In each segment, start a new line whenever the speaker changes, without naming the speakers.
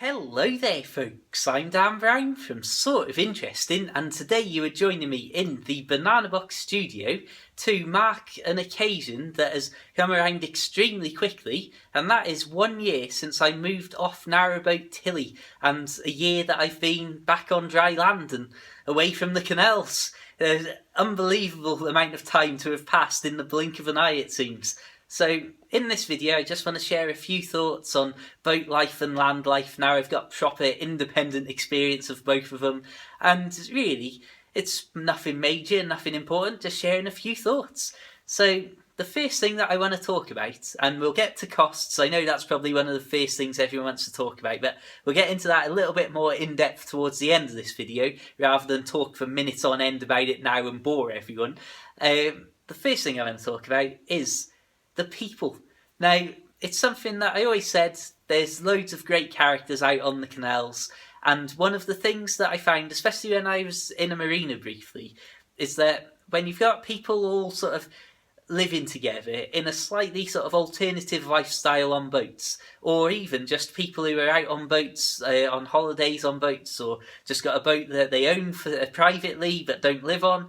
Hello there, folks. I'm Dan Brown from Sort of Interesting, and today you are joining me in the Banana Box studio to mark an occasion that has come around extremely quickly, and that is 1 year since I moved off Narrowboat Tilly, and a year that I've been back on dry land and away from the canals. There's an unbelievable amount of time to have passed in the blink of an eye, it seems. So, in this video, I just want to share a few thoughts on boat life and land life now I've got proper independent experience of both of them. And really, it's nothing major, nothing important, just sharing a few thoughts. So, the first thing that I want to talk about, and we'll get to costs, I know that's probably one of the first things everyone wants to talk about, but we'll get into that a little bit more in depth towards the end of this video, rather than talk for minutes on end about it now and bore everyone. The first thing I want to talk about is the people. Now, it's something that I always said, there's loads of great characters out on the canals, and one of the things that I found, especially when I was in a marina briefly, is that when you've got people all sort of living together in a slightly sort of alternative lifestyle on boats, or even just people who are out on boats, on holidays on boats, or just got a boat that they own privately but don't live on,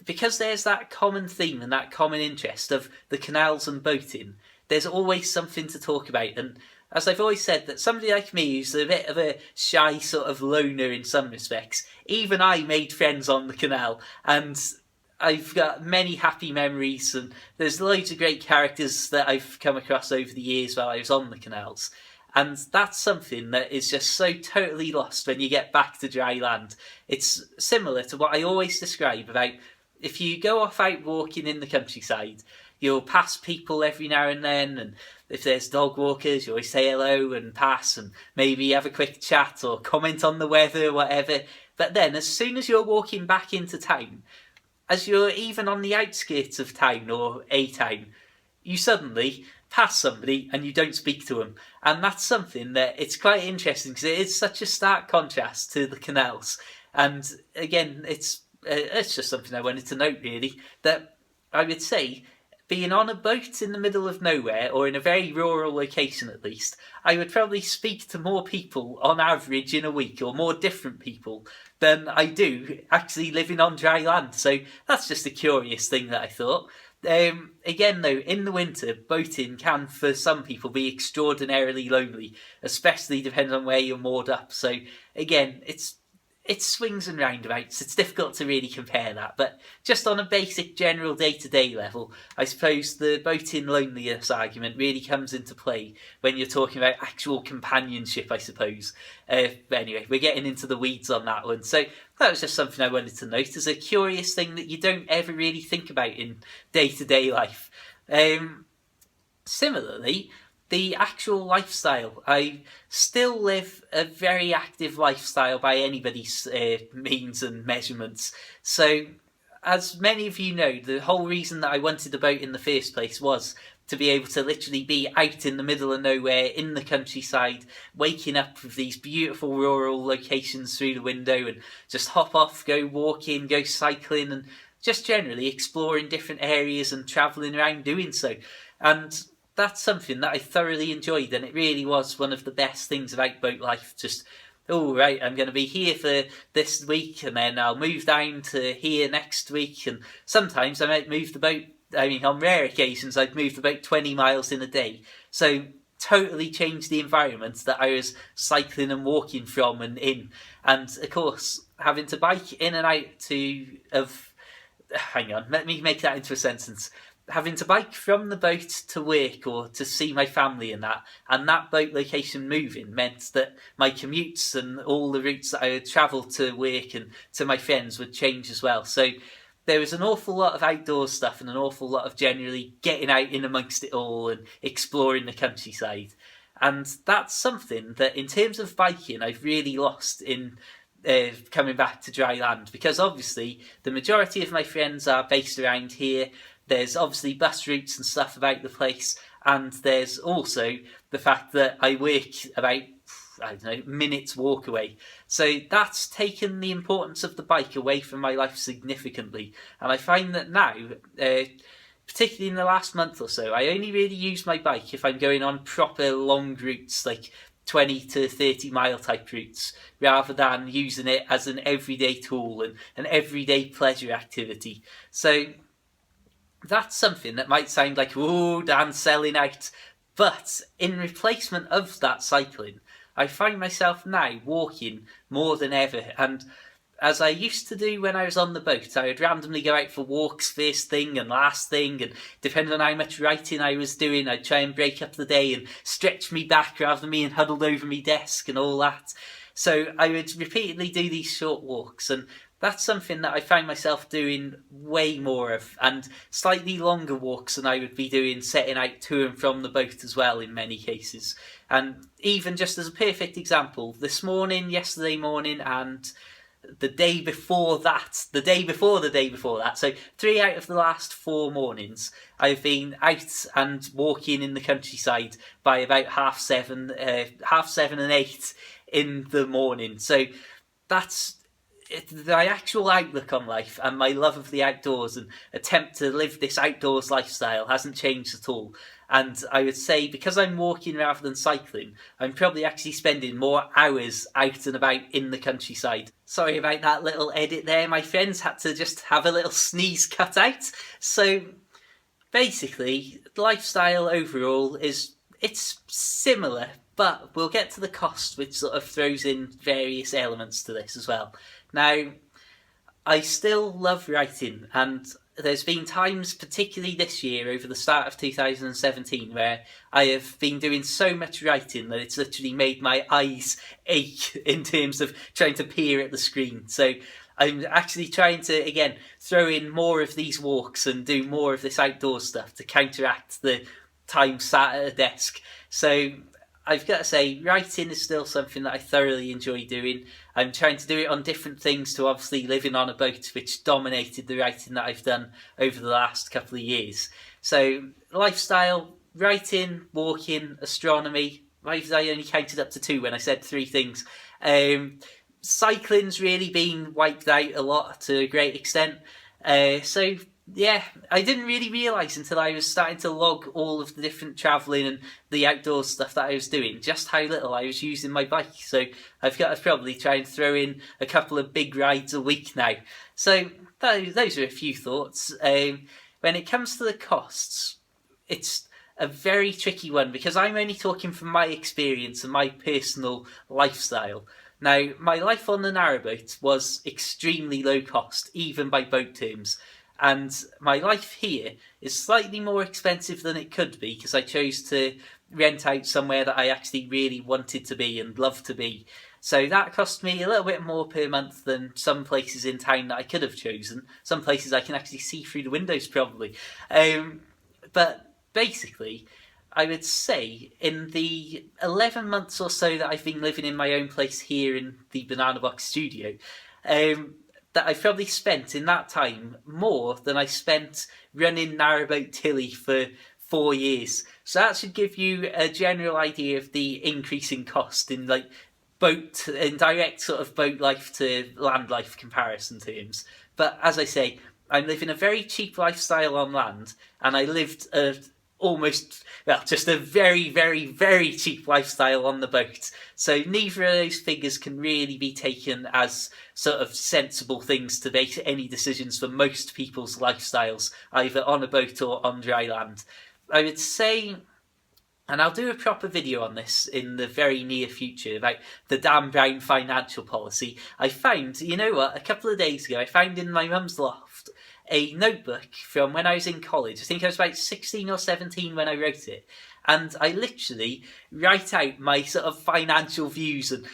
because there's that common theme and that common interest of the canals and boating, there's always something to talk about. And as I've always said, that somebody like me who's a bit of a shy sort of loner in some respects, even I made friends on the canal, and I've got many happy memories, and there's loads of great characters that I've come across over the years while I was on the canals. And that's something that is just so totally lost when you get back to dry land. It's similar to what I always describe about if you go off out walking in the countryside, you'll pass people every now and then, and if there's dog walkers, you always say hello and pass, and maybe have a quick chat or comment on the weather, whatever. But then, as soon as you're walking back into town, as you're even on the outskirts of town or a town, you suddenly pass somebody and you don't speak to them. And that's something that it's quite interesting because it is such a stark contrast to the canals. And again, it's just something I wanted to note, really, that I would say being on a boat in the middle of nowhere, or in a very rural location at least, I would probably speak to more people on average in a week, or more different people, than I do actually living on dry land. So that's just a curious thing that I thought. Again, though, in the winter, boating can, for some people, be extraordinarily lonely, especially depending on where you're moored up. So again, it's swings and roundabouts. It's difficult to really compare that, but just on a basic general day-to-day level, I suppose the boating loneliness argument really comes into play when you're talking about actual companionship, I suppose. But anyway, we're getting into the weeds on that one. So that was just something I wanted to note as a curious thing that you don't ever really think about in day-to-day life. Similarly, the actual lifestyle. I still live a very active lifestyle by anybody's means and measurements. So, as many of you know, the whole reason that I wanted a boat in the first place was to be able to literally be out in the middle of nowhere, in the countryside, waking up with these beautiful rural locations through the window and just hop off, go walking, go cycling, and just generally exploring different areas and travelling around doing so. And that's something that I thoroughly enjoyed, and it really was one of the best things about boat life. Just, oh right, I'm going to be here for this week, and then I'll move down to here next week, and sometimes I might move the boat, on rare occasions I'd move the boat 20 miles in a day. So totally changed the environment that I was cycling and walking from and in. And of course, having to bike in and out hang on, let me make that into a sentence. Having to bike from the boat to work or to see my family and that boat location moving meant that my commutes and all the routes that I would travel to work and to my friends would change as well. So there was an awful lot of outdoor stuff and an awful lot of generally getting out in amongst it all and exploring the countryside. And that's something that in terms of biking I've really lost in coming back to dry land, because obviously the majority of my friends are based around here. There's obviously bus routes and stuff about the place, and there's also the fact that I work about, minutes walk away. So that's taken the importance of the bike away from my life significantly. And I find that now, particularly in the last month or so, I only really use my bike if I'm going on proper long routes, like 20 to 30 mile type routes, rather than using it as an everyday tool and an everyday pleasure activity. So that's something that might sound like, oh, Dan's selling out. But in replacement of that cycling, I find myself now walking more than ever. And as I used to do when I was on the boat, I would randomly go out for walks first thing and last thing, and depending on how much writing I was doing, I'd try and break up the day and stretch me back rather than being huddled over my desk and all that. So I would repeatedly do these short walks, and that's something that I find myself doing way more of, and slightly longer walks than I would be doing setting out to and from the boat as well in many cases. And even just as a perfect example, this morning, yesterday morning, and the day before that, the day before that, so 3 out of the last 4 mornings, I've been out and walking in the countryside by about 7:30 and 8 in the morning. So that's my actual outlook on life, and my love of the outdoors and attempt to live this outdoors lifestyle hasn't changed at all. And I would say, because I'm walking rather than cycling, I'm probably actually spending more hours out and about in the countryside. Sorry about that little edit there. My friends had to just have a little sneeze cut out. So basically, the lifestyle overall it's similar, but we'll get to the cost, which sort of throws in various elements to this as well. Now, I still love writing, and there's been times, particularly this year, over the start of 2017, where I have been doing so much writing that it's literally made my eyes ache in terms of trying to peer at the screen. So I'm actually trying to, again, throw in more of these walks and do more of this outdoor stuff to counteract the time sat at a desk. So I've got to say, writing is still something that I thoroughly enjoy doing. I'm trying to do it on different things to obviously living on a boat, which dominated the writing that I've done over the last couple of years. So lifestyle, writing, walking, astronomy. I only counted up to 2 when I said 3 things. Cycling's really been wiped out a lot to a great extent. So yeah, I didn't really realise until I was starting to log all of the different travelling and the outdoors stuff that I was doing, just how little I was using my bike. So I've got to probably try and throw in a couple of big rides a week now. So those are a few thoughts. When it comes to the costs, it's a very tricky one, because I'm only talking from my experience and my personal lifestyle. Now, my life on the narrowboat was extremely low cost, even by boat terms. And my life here is slightly more expensive than it could be, because I chose to rent out somewhere that I actually really wanted to be and love to be. So that cost me a little bit more per month than some places in town that I could have chosen. Some places I can actually see through the windows probably. But basically, I would say in the 11 months or so that I've been living in my own place here in the Banana Box studio, that I've probably spent in that time more than I spent running Narrowboat Tilly for 4 years. So that should give you a general idea of the increasing cost in direct sort of boat life to land life comparison terms. But as I say, I'm living a very cheap lifestyle on land, and I lived just a very, very, very cheap lifestyle on the boat. So neither of those figures can really be taken as sort of sensible things to base any decisions for most people's lifestyles, either on a boat or on dry land. I would say, and I'll do a proper video on this in the very near future about the Dan Brown financial policy. I found, you know what, a couple of days ago, I found in my mum's loft a notebook from when I was in college. I think I was about 16 or 17 when I wrote it. And I literally write out my sort of financial views and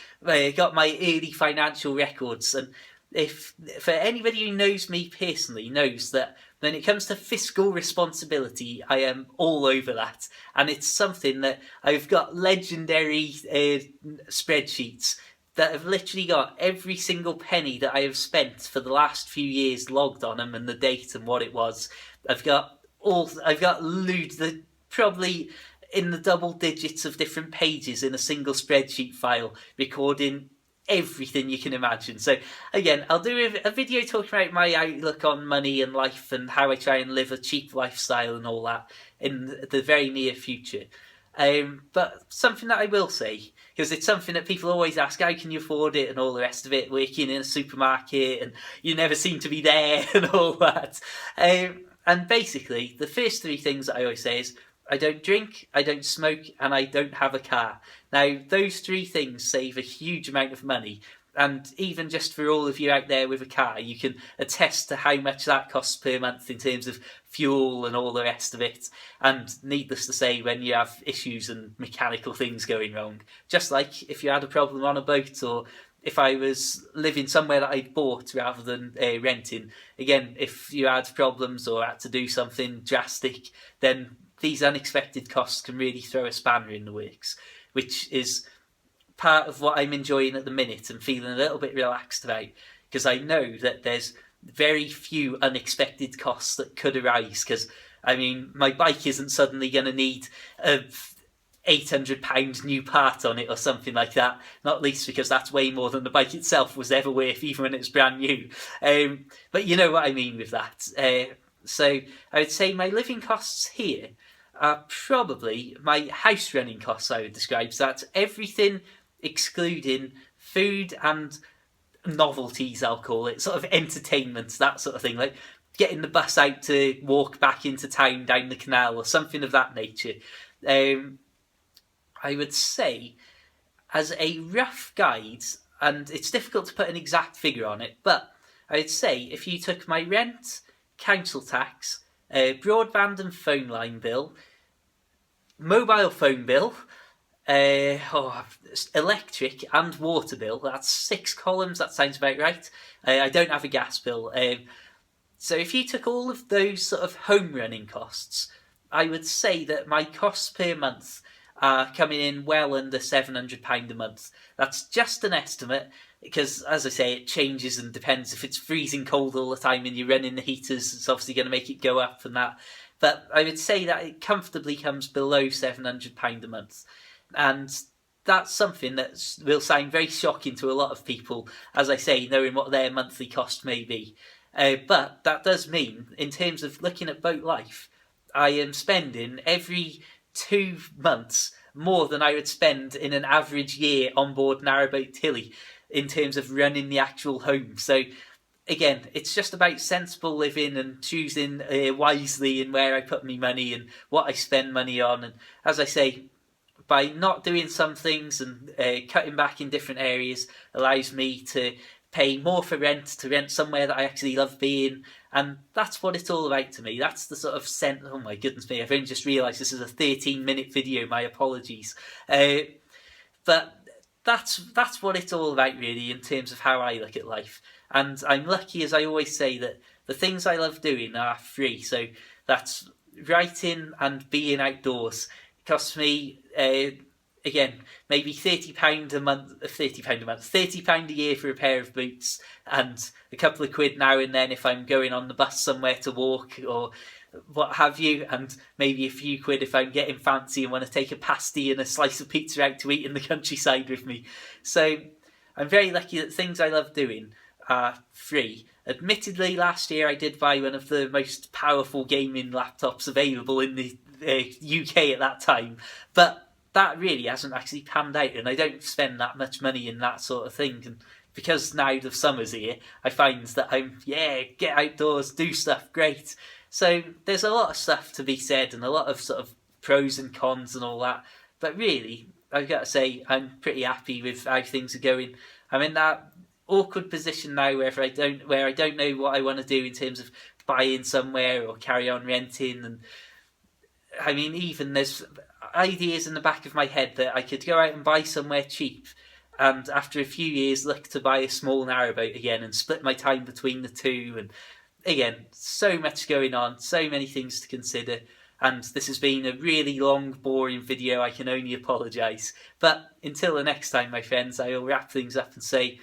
got my early financial records. And if for anybody who knows me personally knows that when it comes to fiscal responsibility, I am all over that. And it's something that I've got legendary spreadsheets that have literally got every single penny that I have spent for the last few years logged on them, and the date and what it was. I've got probably in the double digits of different pages in a single spreadsheet file, recording everything you can imagine. So again, I'll do a video talking about my outlook on money and life and how I try and live a cheap lifestyle and all that in the very near future. But something that I will say, because it's something that people always ask, how can you afford it and all the rest of it, working in a supermarket and you never seem to be there and all that. And basically, the first three things that I always say is, I don't drink, I don't smoke, and I don't have a car. Now, those three things save a huge amount of money. And even just for all of you out there with a car, you can attest to how much that costs per month in terms of fuel and all the rest of it. And needless to say, when you have issues and mechanical things going wrong, just like if you had a problem on a boat, or if I was living somewhere that I'd bought rather than renting, again, if you had problems or had to do something drastic, then these unexpected costs can really throw a spanner in the works, which is part of what I'm enjoying at the minute and feeling a little bit relaxed about, because I know that there's very few unexpected costs that could arise. Because, I mean, my bike isn't suddenly going to need a £800 new part on it or something like that, not least because that's way more than the bike itself was ever worth, even when it was brand new. But you know what I mean with that. So I would say my living costs here are probably my house running costs, I would describe. So that's everything excluding food and novelties, I'll call it, sort of entertainment, that sort of thing, like getting the bus out to walk back into town down the canal or something of that nature. I would say, as a rough guide, and it's difficult to put an exact figure on it, but I would say if you took my rent, council tax, broadband and phone line bill, mobile phone bill, electric and water bill, that's 6 columns, that sounds about right. I don't have a gas bill. So if you took all of those sort of home running costs, I would say that my costs per month are coming in well under £700 a month. That's just an estimate, because as I say, it changes and depends. If it's freezing cold all the time and you're running the heaters, it's obviously going to make it go up and that. But I would say that it comfortably comes below £700 a month. And that's something that will sound very shocking to a lot of people, as I say, knowing what their monthly cost may be. But that does mean, in terms of looking at boat life, I am spending every 2 months more than I would spend in an average year on board Narrowboat Tilly in terms of running the actual home. So again, it's just about sensible living and choosing wisely in where I put my money and what I spend money on. And as I say, by not doing some things and cutting back in different areas allows me to pay more for rent, to rent somewhere that I actually love being, and that's what it's all about to me. That's the sort of oh my goodness me, I've only just realised this is a 13-minute video, my apologies. But that's what it's all about really, in terms of how I look at life. And I'm lucky, as I always say, that the things I love doing are free. So that's writing and being outdoors. Costs me, again, maybe £30 a month, £30 a year for a pair of boots, and a couple of quid now and then if I'm going on the bus somewhere to walk or what have you, and maybe a few quid if I'm getting fancy and want to take a pasty and a slice of pizza out to eat in the countryside with me. So I'm very lucky that things I love doing are free. Admittedly, last year I did buy one of the most powerful gaming laptops available in the UK at that time, but that really hasn't actually panned out, and I don't spend that much money in that sort of thing. And because now the summer's here, I find that get outdoors, do stuff, great. So there's a lot of stuff to be said and a lot of sort of pros and cons and all that, but really I've got to say I'm pretty happy with how things are going. I'm in that awkward position now where I don't know what I want to do in terms of buying somewhere or carry on renting. And I mean, even there's ideas in the back of my head that I could go out and buy somewhere cheap, and after a few years look to buy a small narrowboat again and split my time between the two. And again, so much going on, so many things to consider, and this has been a really long, boring video. I can only apologise. But until the next time, my friends, I will wrap things up and say,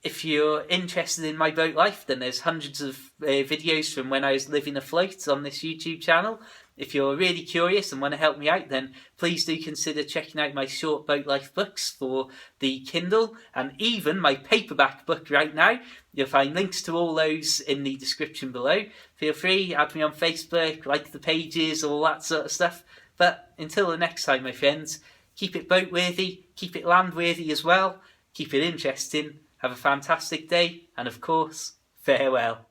if you're interested in my boat life, then there's hundreds of videos from when I was living afloat on this YouTube channel. If you're really curious and want to help me out, then please do consider checking out my short boat life books for the Kindle, and even my paperback book right now. You'll find links to all those in the description below. Feel free, add me on Facebook, like the pages, all that sort of stuff. But until the next time, my friends, keep it boat worthy, keep it land worthy as well, keep it interesting, have a fantastic day, and of course, farewell.